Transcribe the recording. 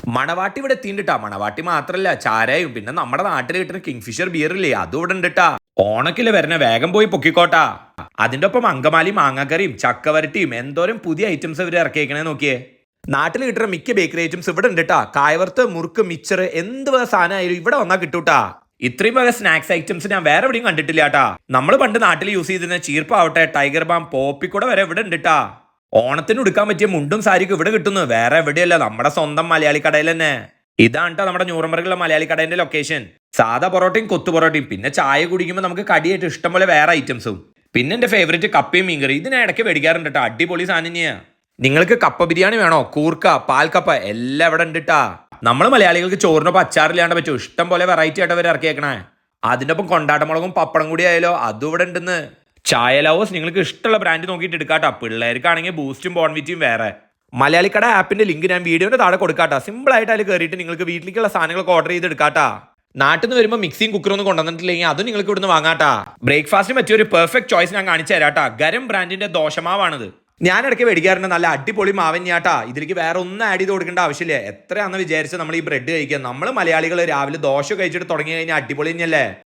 മണവാട്ടി ഇവിടെ എത്തിയിട്ടാ. മണവാട്ടി മാത്രല്ല ചാരയും പിന്നെ നമ്മുടെ നാട്ടിൽ കിട്ടുന്ന കിങ്ഫിഷർ ബിയർ ഇല്ലേ അതും ഇവിടെ ഉണ്ടിട്ടാ. ഓണക്കില് വരണ വേഗം പോയി പൊക്കിക്കോട്ടാ. അതിന്റെ ഒപ്പം അങ്കമാലി മാങ്ങാക്കറിയും ചക്കവരട്ടിയും എന്തോരം പുതിയ ഐറ്റംസ് ഇവർ ഇറക്കിയേക്കണേ നോക്കിയേ. നാട്ടിൽ കിട്ടുന്ന മിക്ക ബേക്കറി ഐറ്റംസ് ഇവിടെ ഉണ്ടിട്ടാ. കായവർത്ത്, മുറുക്ക്, മിച്ചർ എന്ത് സാധനം ആയാലും ഇവിടെ വന്നാൽ കിട്ടൂട്ടാ. ഇത്രയും വക സ്നാക്സ് ഐറ്റംസ് ഞാൻ വേറെ എവിടെയും കണ്ടിട്ടില്ല കേട്ടാ. നമ്മൾ പണ്ട് നാട്ടിൽ യൂസ് ചെയ്തിരുന്ന ചീർപ്പാവട്ടെ, ടൈഗർ ബാം, പോപ്പിക്കൂടെ വരെ ഇവിടെ ഉണ്ടിട്ടാ. ഓണത്തിന് ഉടുക്കാൻ പറ്റിയ മുണ്ടും സാരിക്കും ഇവിടെ കിട്ടുന്നു. വേറെ എവിടെയല്ല, നമ്മുടെ സ്വന്തം മലയാളി കടയിൽ തന്നെ. ഇതാണ് ട്ടോ നമ്മുടെ ന്യൂറംബർഗിലുള്ള മലയാളി കടേന്റെ ലൊക്കേഷൻ. സാധാ പൊറോട്ടയും കൊത്തു പൊറോട്ടയും പിന്നെ ചായ കുടിക്കുമ്പോൾ നമുക്ക് കടിയായിട്ട് ഇഷ്ടംപോലെ വേറെ ഐറ്റംസും. പിന്നെ എന്റെ ഫേവറേറ്റ് കപ്പയും മീൻകറി. ഇതിനെ ഇടയ്ക്ക് മേടിക്കാറുണ്ട് കേട്ടോ. അടിപൊളി സാധനം തന്നെയാ. നിങ്ങൾക്ക് കപ്പ ബിരിയാണി വേണോ, കൂർക്ക, പാൽക്കപ്പ എല്ലാം ഇവിടെ ഉണ്ടിട്ടാ. നമ്മൾ മലയാളികൾക്ക് ചോറിനൊപ്പം അച്ചാറില്ലാണ്ട് പറ്റും. ഇഷ്ടം പോലെ വെറൈറ്റി ആയിട്ട് അവർ ഇറക്കിയേക്കണേ. അതിന്റെ ഒപ്പം കൊണ്ടാട്ടമുളകും പപ്പടം കൂടി ആയാലോ അതും ഇവിടെ ഉണ്ടെന്ന്. ചായ ലവേഴ്സ് നിങ്ങൾക്ക് ഇഷ്ടമുള്ള ബ്രാൻഡ് നോക്കിയിട്ട് എടുക്കാട്ടോ. പിള്ളേർക്കാണെങ്കിൽ ബൂസ്റ്റും ബോൺവിറ്റും വേറെ. മലയാളിക്കട ആപ്പിന്റെ ലിങ്ക് ഞാൻ വീഡിയോന്റെ താഴെ കൊടുക്കാട്ടാ. സിമ്പിൾ ആയിട്ട് അതിൽ കയറിയിട്ട് നിങ്ങൾക്ക് വീട്ടിലേക്കുള്ള സാധനങ്ങളൊക്കെ ഓർഡർ ചെയ്ത് എടുക്കാട്ടാ. നാട്ടിൽ നിന്ന് വരുമ്പോൾ മിക്സിയും കുക്കറും ഒന്നും കൊണ്ടുവന്നിട്ടില്ലെങ്കിൽ അതും നിങ്ങൾക്ക് ഇവിടുന്ന് വാങ്ങാട്ടാ. ബ്രേക്ക്ഫാസ്റ്റിന് പറ്റിയ ഒരു പെർഫെക്റ്റ് ചോയ്സ് ഞാൻ കാണിച്ചു തരാട്ടാ. ഗരം ബ്രാൻഡിന്റെ ദോശമാവാണിത്. ഞാൻ ഇടയ്ക്ക് മേടിക്കാറുണ്ട്. നല്ല അടിപൊളി മാവന്യാട്ടാ. ഇതിലേക്ക് വേറെ ഒന്നും ആഡ് ചെയ്ത് കൊടുക്കേണ്ട ആവശ്യമില്ല. എത്രയാണെന്ന് വിചാരിച്ച് നമ്മൾ ഈ ബ്രെഡ് കഴിക്കുക. നമ്മൾ മലയാളികൾ രാവിലെ ദോശ കഴിച്ചിട്ട് തുടങ്ങി കഴിഞ്ഞാൽ അടിപൊളി തന്നെയല്ലേ.